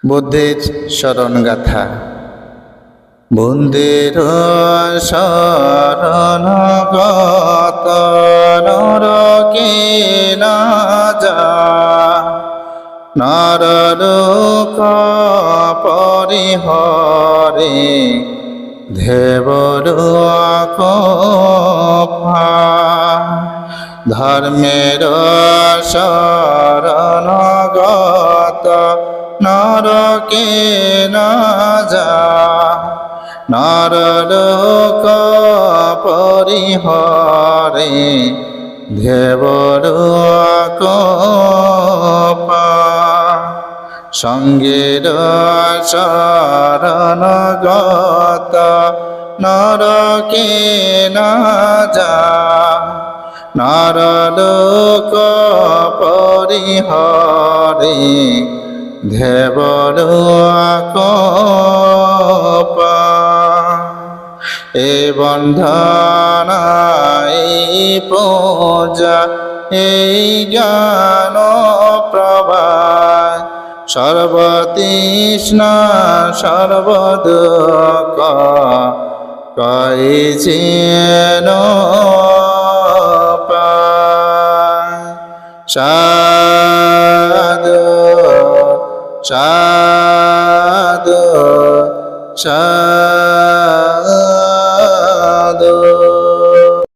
বুদ্ধির শরণ গাথা। বুন্দের শরণ গত নরকে না যা, নরলোক পরিহরে দেবলোক ধর্মের শরণ গত নরকে না যা, নরলোক পরিহরে দেবলোক সঙ্গের শরণ গত নরকে না যা, নরলোক পরিহরে দেবলোক এ বন্ধন এই পূজা এই জ্ঞান প্রভাত সর্বতৃষ্ণা সর্বদুঃখ কইছেন সাধু সাধু সাধু।